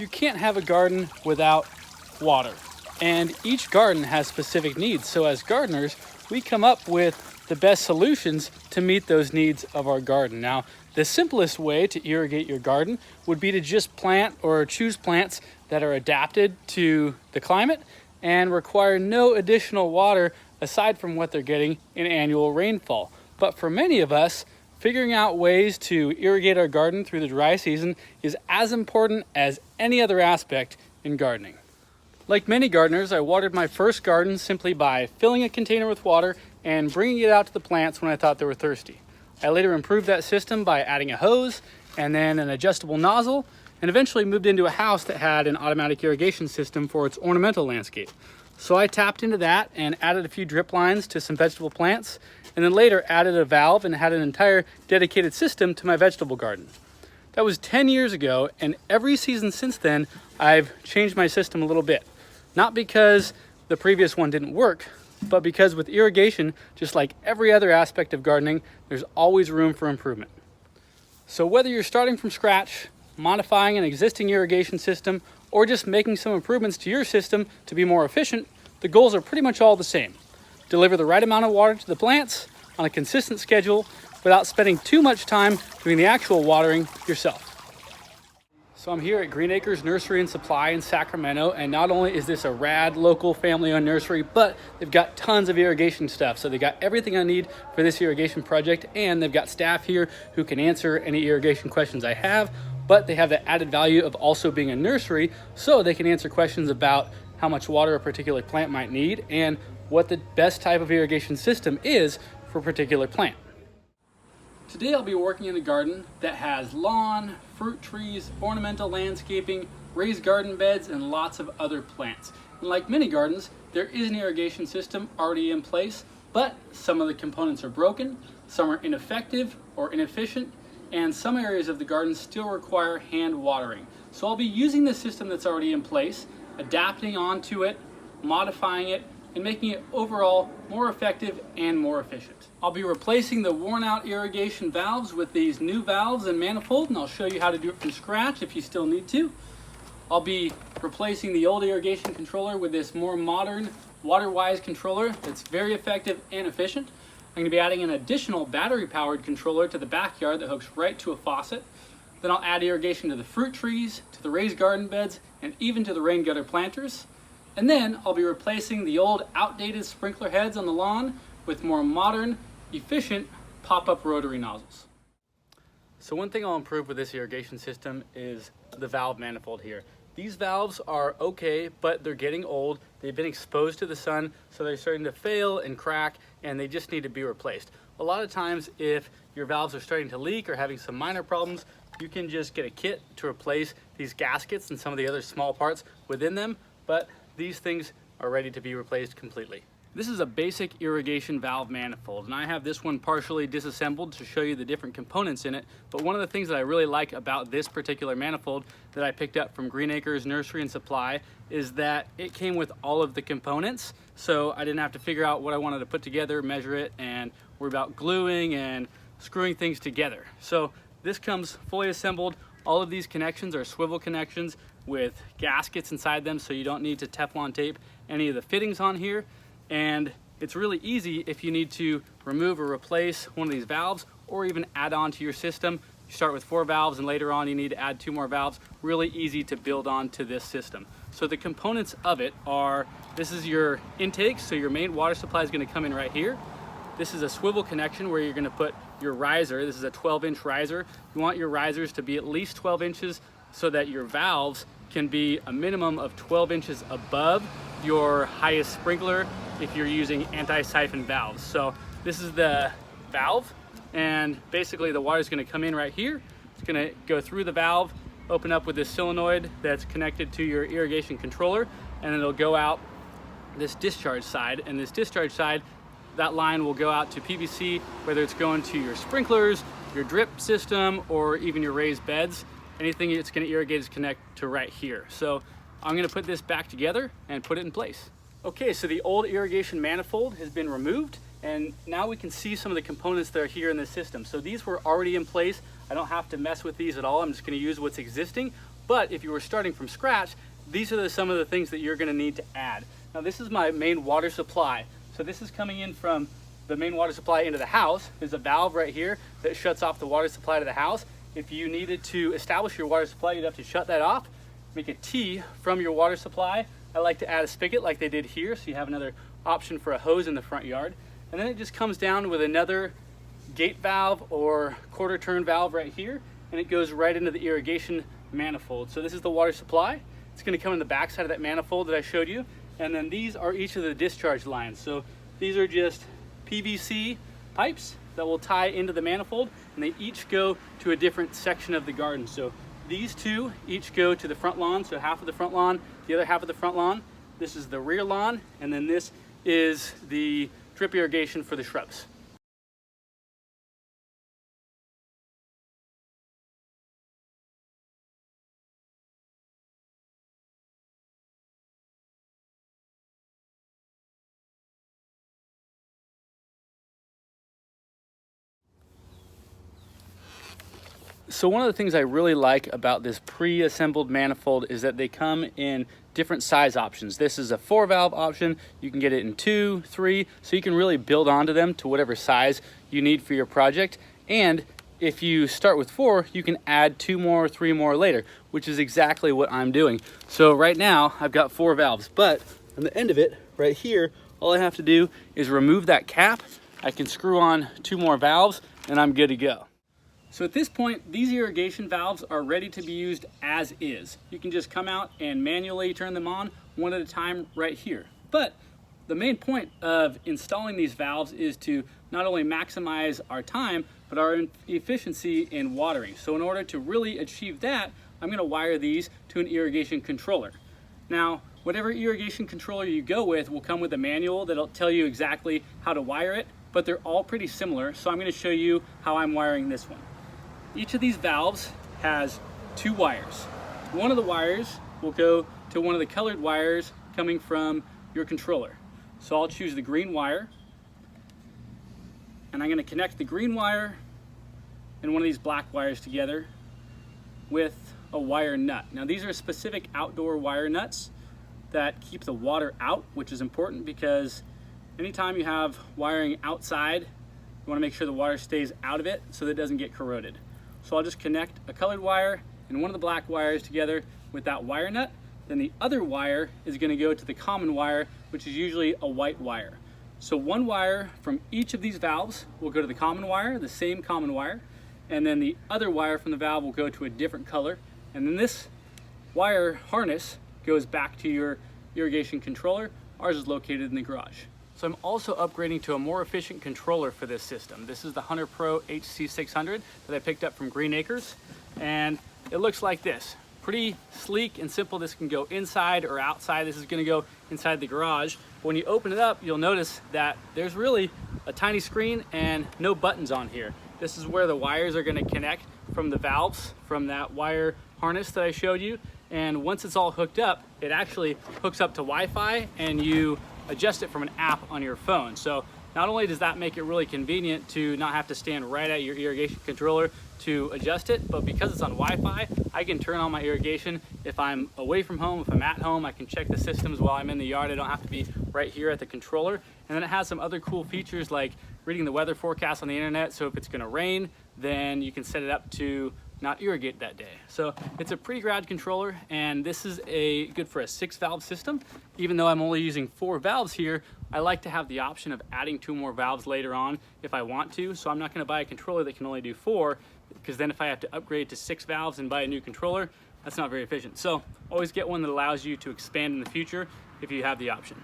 You can't have a garden without water, and each garden has specific needs. So as gardeners, we come up with the best solutions to meet those needs of our garden. Now, the simplest way to irrigate your garden would be to just plant or choose plants that are adapted to the climate and require no additional water aside from what they're getting in annual rainfall. But for many of us, figuring out ways to irrigate our garden through the dry season is as important as any other aspect in gardening. Like many gardeners, I watered my first garden simply by filling a container with water and bringing it out to the plants when I thought they were thirsty. I later improved that system by adding a hose and then an adjustable nozzle, and eventually moved into a house that had an automatic irrigation system for its ornamental landscape. So I tapped into that and added a few drip lines to some vegetable plants, and then later added a valve and had an entire dedicated system to my vegetable garden. That was 10 years ago, and every season since then, I've changed my system a little bit. Not because the previous one didn't work, but because with irrigation, just like every other aspect of gardening, there's always room for improvement. So whether you're starting from scratch, modifying an existing irrigation system, or just making some improvements to your system to be more efficient, the goals are pretty much all the same. Deliver the right amount of water to the plants on a consistent schedule without spending too much time doing the actual watering yourself. So I'm here at Green Acres Nursery and Supply in Sacramento, and not only is this a rad local family-owned nursery, but they've got tons of irrigation stuff. So they got everything I need for this irrigation project, and they've got staff here who can answer any irrigation questions I have, but they have the added value of also being a nursery, so they can answer questions about how much water a particular plant might need and what the best type of irrigation system is for a particular plant. Today I'll be working in a garden that has lawn, fruit trees, ornamental landscaping, raised garden beds, and lots of other plants. And like many gardens, there is an irrigation system already in place, but some of the components are broken, some are ineffective or inefficient, and some areas of the garden still require hand watering. So I'll be using the system that's already in place, adapting onto it, modifying it, and making it overall more effective and more efficient. I'll be replacing the worn out irrigation valves with these new valves and manifold, and I'll show you how to do it from scratch if you still need to. I'll be replacing the old irrigation controller with this more modern water-wise controller that's very effective and efficient. I'm going to be adding an additional battery-powered controller to the backyard that hooks right to a faucet. Then I'll add irrigation to the fruit trees, to the raised garden beds, and even to the rain gutter planters. And then I'll be replacing the old outdated sprinkler heads on the lawn with more modern, efficient pop-up rotary nozzles. So one thing I'll improve with this irrigation system is the valve manifold here. These valves are okay, but they're getting old. They've been exposed to the sun, so they're starting to fail and crack, and they just need to be replaced. A lot of times, if your valves are starting to leak or having some minor problems, you can just get a kit to replace these gaskets and some of the other small parts within them, but these things are ready to be replaced completely. This is a basic irrigation valve manifold, and I have this one partially disassembled to show you the different components in it. But one of the things that I really like about this particular manifold that I picked up from Green Acres Nursery and Supply is that it came with all of the components, so I didn't have to figure out what I wanted to put together, measure it, and worry about gluing and screwing things together. So this comes fully assembled. All of these connections are swivel connections with gaskets inside them, so you don't need to Teflon tape any of the fittings on here. And it's really easy if you need to remove or replace one of these valves or even add on to your system. You start with 4 valves and later on you need to add 2 more valves. Really easy to build on to this system. So the components of it are, this is your intake, so your main water supply is going to come in right here. This is a swivel connection where you're going to put your riser. This is a 12-inch riser. You want your risers to be at least 12 inches so that your valves can be a minimum of 12 inches above your highest sprinkler if you're using anti-siphon valves. So this is the valve, and basically the water is going to come in right here. It's going to go through the valve, open up with this solenoid that's connected to your irrigation controller, and then it'll go out this discharge side. And this discharge side, that line will go out to PVC, whether it's going to your sprinklers, your drip system, or even your raised beds. Anything it's going to irrigate is connect to right here. So I'm going to put this back together and put it in place. Okay, so the old irrigation manifold has been removed, and now we can see some of the components that are here in the system. So these were already in place. I don't have to mess with these at all. I'm just going to use what's existing, But if you were starting from scratch, these are some of the things that you're gonna need to add. Now this is my main water supply. So this is coming in from the main water supply into the house. There's a valve right here that shuts off the water supply to the house. If you needed to establish your water supply, you'd have to shut that off, make a T from your water supply. I like to add a spigot like they did here, so you have another option for a hose in the front yard. And then it just comes down with another gate valve or quarter turn valve right here, and it goes right into the irrigation manifold. So this is the water supply. It's going to come in the back side of that manifold that I showed you. And then these are each of the discharge lines. So these are just PVC pipes that will tie into the manifold, and they each go to a different section of the garden. So these two each go to the front lawn, so half of the front lawn, the other half of the front lawn. This is the rear lawn, and then this is the drip irrigation for the shrubs. So one of the things I really like about this pre-assembled manifold is that they come in different size options. This is a 4-valve option. You can get it in 2, 3, so you can really build onto them to whatever size you need for your project. And if you start with 4, you can add 2 more, 3 more later, which is exactly what I'm doing. So right now I've got 4 valves, but on the end of it right here, all I have to do is remove that cap. I can screw on 2 more valves and I'm good to go. So at this point, these irrigation valves are ready to be used as is. You can just come out and manually turn them on one at a time right here. But the main point of installing these valves is to not only maximize our time, but our efficiency in watering. So in order to really achieve that, I'm gonna wire these to an irrigation controller. Now, whatever irrigation controller you go with will come with a manual that'll tell you exactly how to wire it, but they're all pretty similar. So I'm gonna show you how I'm wiring this one. Each of these valves has 2 wires. One of the wires will go to one of the colored wires coming from your controller. So I'll choose the green wire, and I'm going to connect the green wire and one of these black wires together with a wire nut. Now these are specific outdoor wire nuts that keep the water out, which is important because anytime you have wiring outside, you want to make sure the water stays out of it so that it doesn't get corroded. So I'll just connect a colored wire and one of the black wires together with that wire nut. Then the other wire is going to go to the common wire, which is usually a white wire. So one wire from each of these valves will go to the common wire, the same common wire, and then the other wire from the valve will go to a different color. And then this wire harness goes back to your irrigation controller. Ours is located in the garage. So I'm also upgrading to a more efficient controller for this system. This is the Hunter Pro HC600 that I picked up from Green Acres, and it looks like this. Pretty sleek and simple. This can go inside or outside. This is going to go inside the garage. But when you open it up, you'll notice that there's really a tiny screen and no buttons on here. This is where the wires are going to connect from the valves from that wire harness that I showed you. And once it's all hooked up, it actually hooks up to Wi-Fi, and you adjust it from an app on your phone. So not only does that make it really convenient to not have to stand right at your irrigation controller to adjust it, but because it's on Wi-Fi, I can turn on my irrigation if I'm away from home. If I'm at home, I can check the systems while I'm in the yard. I don't have to be right here at the controller. And then it has some other cool features like reading the weather forecast on the internet. So if it's gonna rain, then you can set it up to not irrigate that day. So it's a pretty rad controller, and this is good for a 6-valve system. Even though I'm only using 4 valves here, I like to have the option of adding 2 more valves later on if I want to. So I'm not gonna buy a controller that can only do 4, because then if I have to upgrade to 6 valves and buy a new controller, that's not very efficient. So always get one that allows you to expand in the future if you have the option.